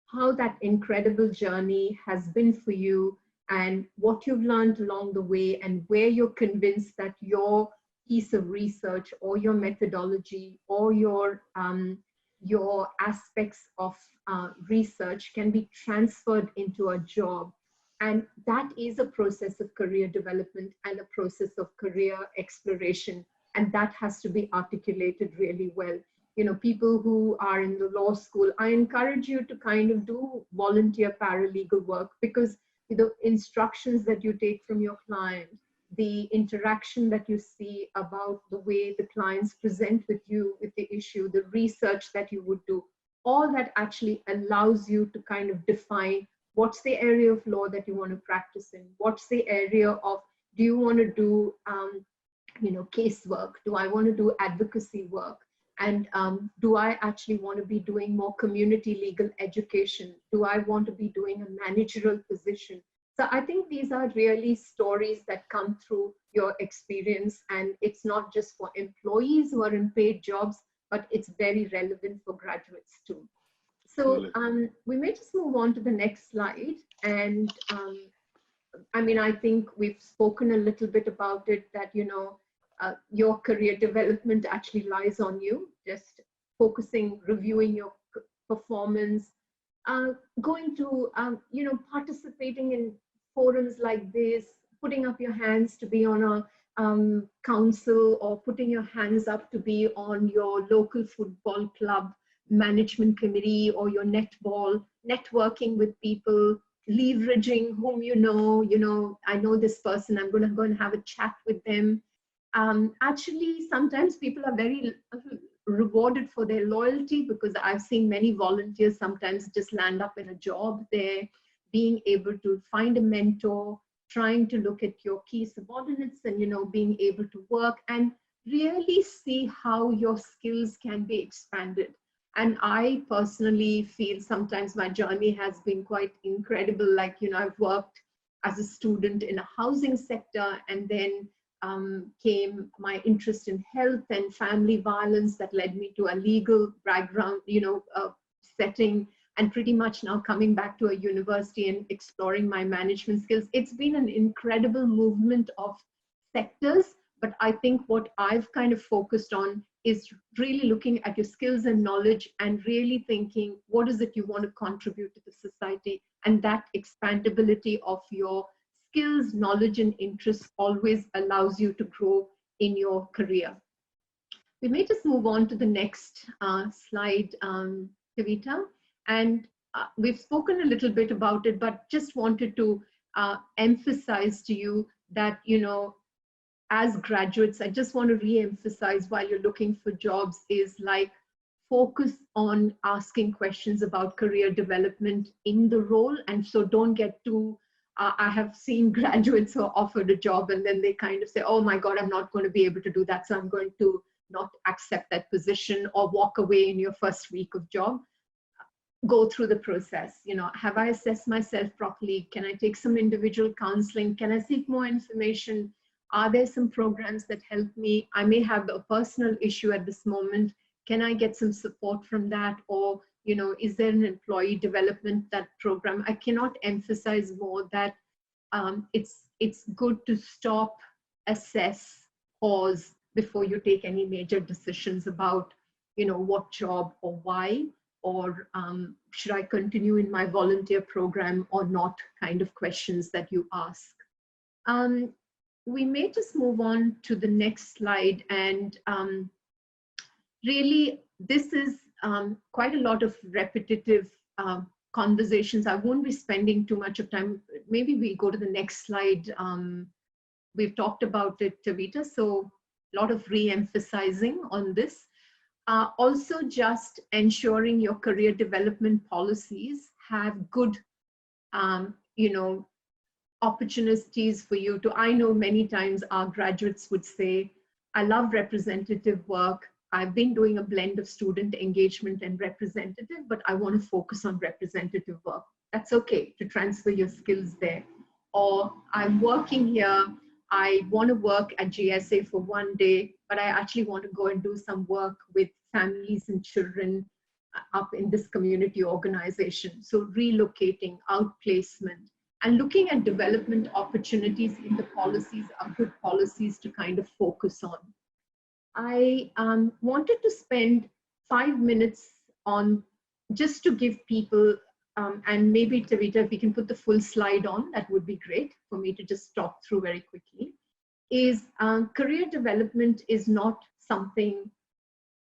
how that incredible journey has been for you, and what you've learned along the way, and where you're convinced that your piece of research or your methodology or your aspects of research can be transferred into a job. And that is a process of career development and a process of career exploration. And that has to be articulated really well. People who are in the law school, I encourage you to kind of do volunteer paralegal work, because the instructions that you take from your client, the interaction that you see about the way the clients present with you with the issue, the research that you would do, all that actually allows you to kind of define what's the area of law that you want to practice in, what's the area of, do you want to do casework, do I want to do advocacy work, and do I actually want to be doing more community legal education, do I want to be doing a managerial position. So I think these are really stories that come through your experience, and it's not just for employees who are in paid jobs, but it's very relevant for graduates too. So we may just move on to the next slide. And I mean, I think we've spoken a little bit about it, that, your career development actually lies on you, just focusing, reviewing your performance, going to, participating in forums like this, putting up your hands to be on a council, or putting your hands up to be on your local football club management committee, or your netball, networking with people, leveraging whom I know this person, I'm going to go and have a chat with them. Actually, sometimes people are very rewarded for their loyalty, because I've seen many volunteers sometimes just land up in a job there, being able to find a mentor, trying to look at your key subordinates, and being able to work and really see how your skills can be expanded. And I personally feel sometimes my journey has been quite incredible. Like, I've worked as a student in a housing sector, and then came my interest in health and family violence that led me to a legal background, setting, and pretty much now coming back to a university and exploring my management skills. It's been an incredible movement of sectors, but I think what I've kind of focused on is really looking at your skills and knowledge, and really thinking, what is it you want to contribute to the society? And that expandability of your skills, knowledge, and interests always allows you to grow in your career. We may just move on to the next slide, Kavita. And we've spoken a little bit about it, but just wanted to emphasize to you that, as graduates, I just want to re-emphasize, while you're looking for jobs, is like, focus on asking questions about career development in the role. And so don't get too, I have seen graduates who are offered a job and then they kind of say, oh my God, I'm not going to be able to do that, so I'm going to not accept that position, or walk away in your first week of job. Go through the process. Have I assessed myself properly? Can I take some individual counseling? Can I seek more information? Are there some programs that help me? I may have a personal issue at this moment. Can I get some support from that? Or, is there an employee development program? I cannot emphasize more that it's good to stop, assess, pause, before you take any major decisions about, what job or why, or should I continue in my volunteer program or not, kind of questions that you ask. We may just move on to the next slide. And really, this is quite a lot of repetitive conversations. I won't be spending too much of time. Maybe we go to the next slide. We've talked about it, Tavita, so a lot of re-emphasizing on this. Also, just ensuring your career development policies have good, opportunities for you to, I know many times our graduates would say, I love representative work. I've been doing a blend of student engagement and representative, but I want to focus on representative work. That's okay to transfer your skills there. Or I'm working here, I want to work at GSA for one day, but I actually want to go and do some work with families and children up in this community organization. So relocating, outplacement, and looking at development opportunities in the policies are good policies to kind of focus on. I wanted to spend 5 minutes on just to give people, and maybe Tavita, if we can put the full slide on, that would be great for me to just talk through very quickly, is career development is not something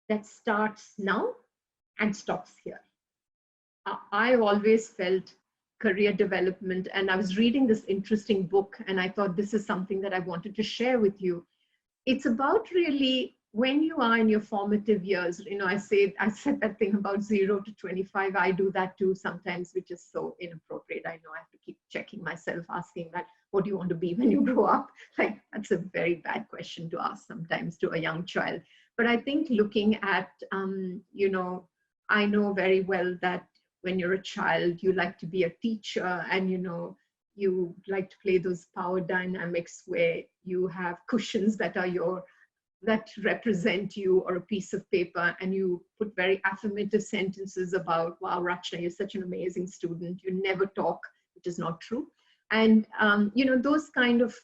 that starts now and stops here. I always felt career development, and I was reading this interesting book and I thought this is something that I wanted to share with you. It's about really when you are in your formative years, I said that thing about 0 to 25. I do that too sometimes, which is so inappropriate. I know I have to keep checking myself, asking that, what do you want to be when you grow up? Like, that's a very bad question to ask sometimes to a young child. But I think looking at, I know very well that when you're a child, you like to be a teacher, and you like to play those power dynamics where you have cushions that represent you, or a piece of paper, and you put very affirmative sentences about, wow, Rachna, you're such an amazing student, you never talk, which is not true. And those kind of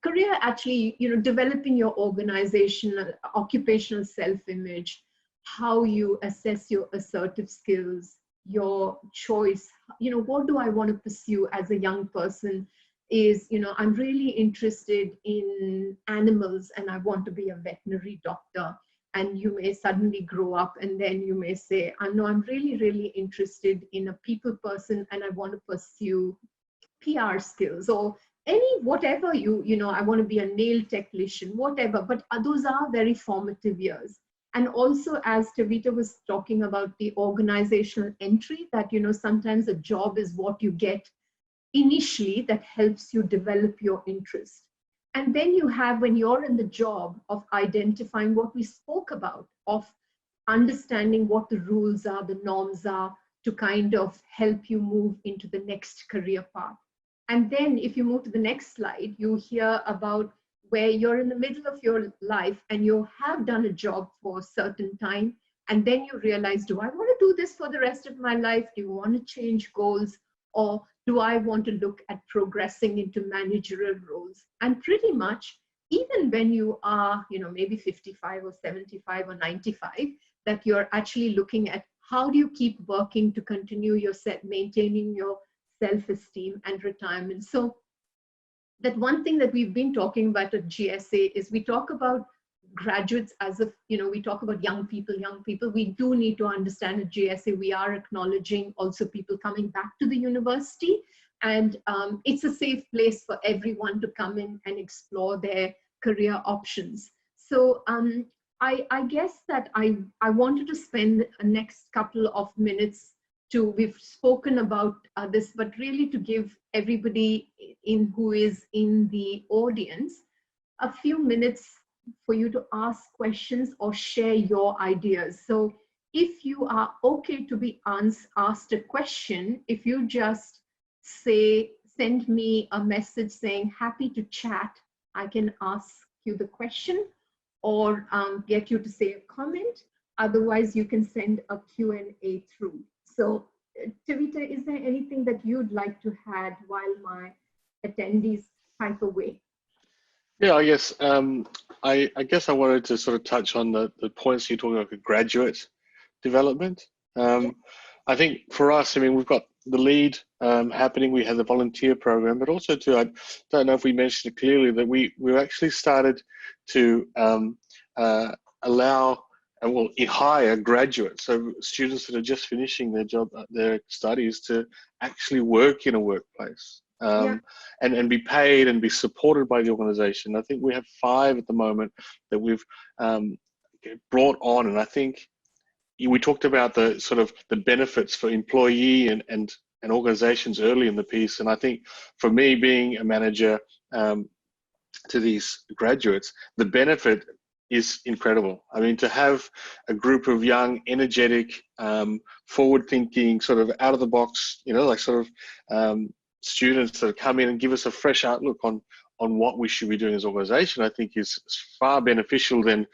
career, actually, developing your organizational, occupational self-image, how you assess your assertive skills, your choice, what do I want to pursue as a young person is, I'm really interested in animals and I want to be a veterinary doctor. And you may suddenly grow up and then you may say, I'm really, really interested in a people person and I want to pursue PR skills, or whatever I want to be a nail technician, whatever. But those are very formative years. And also, as Tavita was talking about the organizational entry, that, sometimes a job is what you get initially that helps you develop your interest. And then you have, when you're in the job, of identifying what we spoke about, of understanding what the rules are, the norms are, to kind of help you move into the next career path. And then if you move to the next slide, you hear about where you're in the middle of your life and you have done a job for a certain time, and then you realize, do I want to do this for the rest of my life? Do you want to change goals? Or do I want to look at progressing into managerial roles? And pretty much, even when you are, maybe 55 or 75 or 95, that you're actually looking at how do you keep working to continue maintaining your self-esteem and retirement. So that one thing that we've been talking about at GSA is we talk about graduates as if, we talk about young people. We do need to understand at GSA, we are acknowledging also people coming back to the university, and it's a safe place for everyone to come in and explore their career options. So I guess that I wanted to spend the next couple of minutes we've spoken about this, but really to give everybody who is in the audience a few minutes for you to ask questions or share your ideas. So if you are okay to be asked a question, if you just send me a message saying happy to chat, I can ask you the question or get you to say a comment. Otherwise, you can send a Q&A through. So, Tavita, is there anything that you'd like to add while my attendees type away? Yeah, I guess I guess I wanted to sort of touch on the points you're talking about, the graduate development. I think for us, I mean, we've got the lead happening. We have the volunteer program, but also too, I don't know if we mentioned it clearly that we've actually started to allow and will hire graduates, so students that are just finishing their studies, to actually work in a workplace. And be paid and be supported by the organization. I think we have 5 at the moment that we've brought on, and I think we talked about the sort of the benefits for employee and organizations early in the piece. And I think for me, being a manager to these graduates, the benefit is incredible. I mean, to have a group of young, energetic, forward-thinking, sort of out-of-the-box, like sort of students that come in and give us a fresh outlook on what we should be doing as an organization, I think is far beneficial than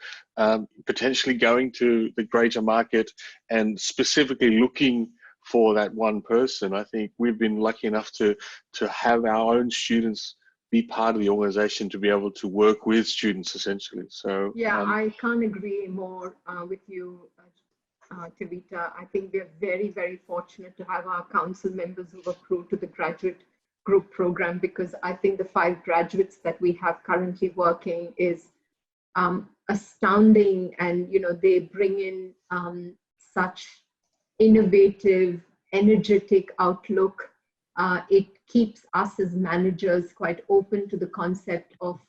potentially going to the greater market and specifically looking for that one person. I think we've been lucky enough to have our own students be part of the organization, to be able to work with students essentially. So I can't agree more with you, Tavita. I think we're very, very fortunate to have our council members who accrue to the graduate group program, because I think the 5 graduates that we have currently working is astounding, and they bring in such innovative, energetic outlook. It keeps us as managers quite open to the concept of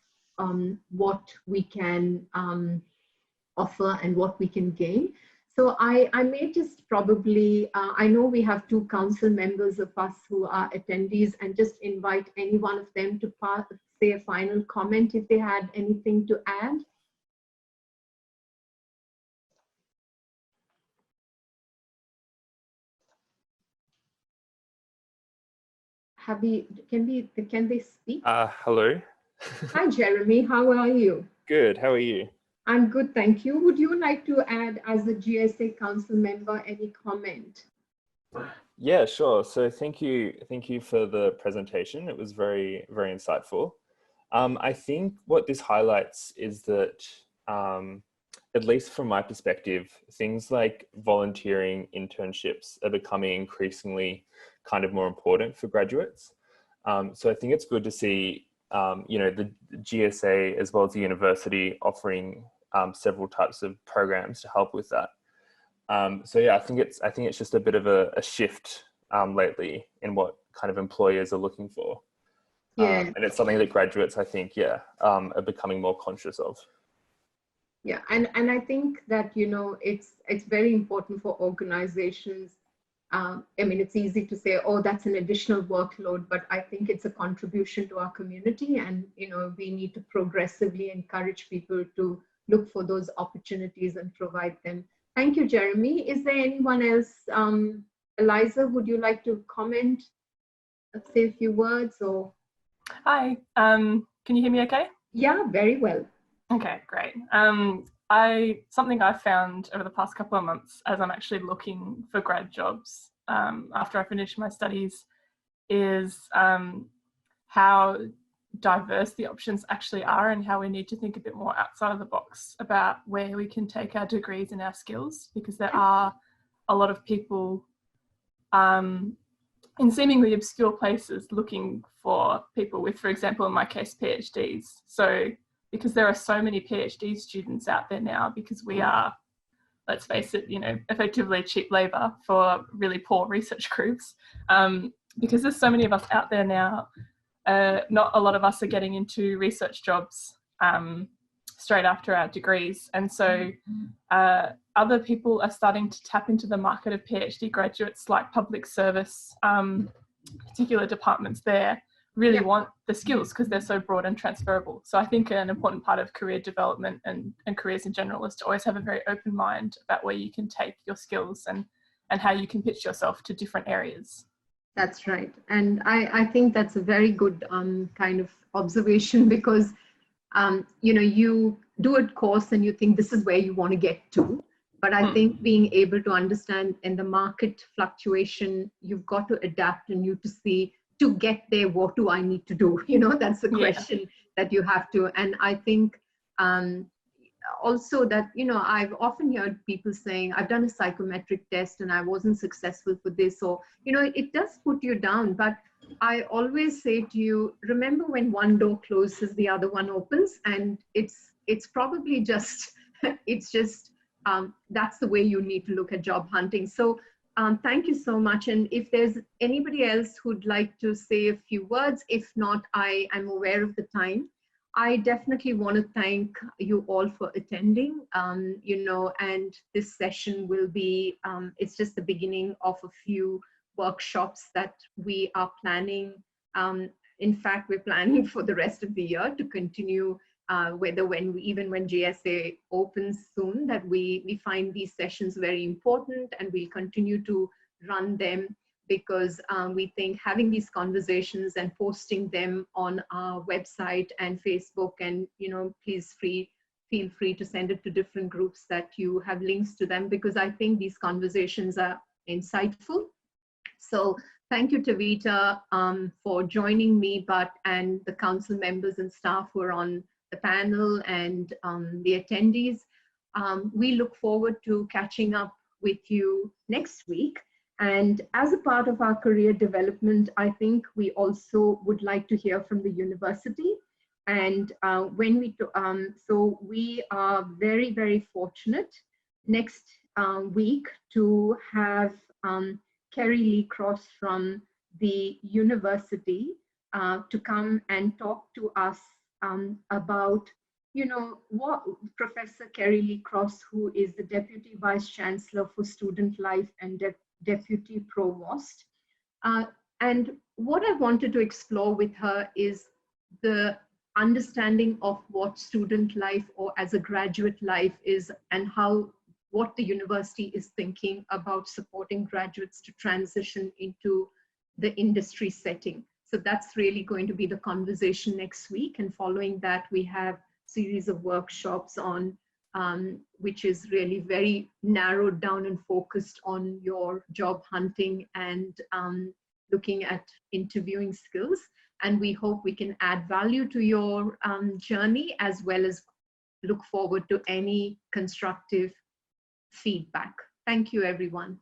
what we can offer and what we can gain. So I may just probably, I know we have 2 council members of us who are attendees, and just invite any one of them to say a final comment if they had anything to add. Can they speak? Hello. Hi, Jeremy. How are you? Good. How are you? I'm good, thank you. Would you like to add, as a GSA council member, any comment? Yeah, sure. So thank you for the presentation. It was very, very insightful. I think what this highlights is that, at least from my perspective, things like volunteering, internships are becoming increasingly kind of more important for graduates. So I think it's good to see, the GSA as well as the university offering several types of programs to help with that. So yeah, I think it's just a bit of a shift lately in what kind of employers are looking for. And it's something that graduates, I think, are becoming more conscious of. Yeah, and I think that, it's very important for organizations. I mean, it's easy to say, oh, that's an additional workload, but I think it's a contribution to our community, and, we need to progressively encourage people to look for those opportunities and provide them. Thank you, Jeremy. Is there anyone else? Eliza, would you like to comment, say a few words? Or Hi, can you hear me okay? Yeah, very well. Okay, great. Something I found over the past couple of months as I'm actually looking for grad jobs after I finish my studies is how diverse the options actually are, and how we need to think a bit more outside of the box about where we can take our degrees and our skills, because there are a lot of people in seemingly obscure places looking for people with, for example, in my case, PhDs. So because there are so many PhD students out there now, because we are, let's face it, effectively cheap labour for really poor research groups, because there's so many of us out there now. Not a lot of us are getting into research jobs straight after our degrees. And so other people are starting to tap into the market of PhD graduates, like public service, particular departments there really want the skills because they're so broad and transferable. So I think an important part of career development and careers in general is to always have a very open mind about where you can take your skills and how you can pitch yourself to different areas. That's right. And I think that's a very good kind of observation, because, you do a course and you think this is where you want to get to. But I think being able to understand in the market fluctuation, you've got to adapt and you to see, to get there, what do I need to do? That's the question that you have to. And I think Also that, you know, I've often heard people saying, I've done a psychometric test and I wasn't successful for this, or, you know, it does put you down. But I always say to you, remember, when one door closes, the other one opens, and it's probably just, it's just, that's the way you need to look at job hunting. So thank you so much. And if there's anybody else who'd like to say a few words, if not, I'm aware of the time. I definitely want to thank you all for attending, you know, and this session will be, it's just the beginning of a few workshops that we are planning. In fact, we're planning for the rest of the year to continue, even when GSA opens soon, that we find these sessions very important, and we'll continue to run them, because we think having these conversations and posting them on our website and Facebook, and, you know, please feel free to send it to different groups that you have links to them, because I think these conversations are insightful. So thank you, Tavita, for joining me, and the council members and staff who are on the panel, and the attendees. We look forward to catching up with you next week. And as a part of our career development, I think we also would like to hear from the university. And so we are very, very fortunate next week to have Kerry Lee Cross from the university to come and talk to us about, you know, what Professor Kerry Lee Cross, who is the Deputy Vice Chancellor for Student Life and Deputy Provost. And what I wanted to explore with her is the understanding of what student life, or as a graduate life, is, and what the university is thinking about supporting graduates to transition into the industry setting. So that's really going to be the conversation next week. And following that, we have a series of workshops on which is really very narrowed down and focused on your job hunting and looking at interviewing skills. And we hope we can add value to your journey, as well as look forward to any constructive feedback. Thank you, everyone.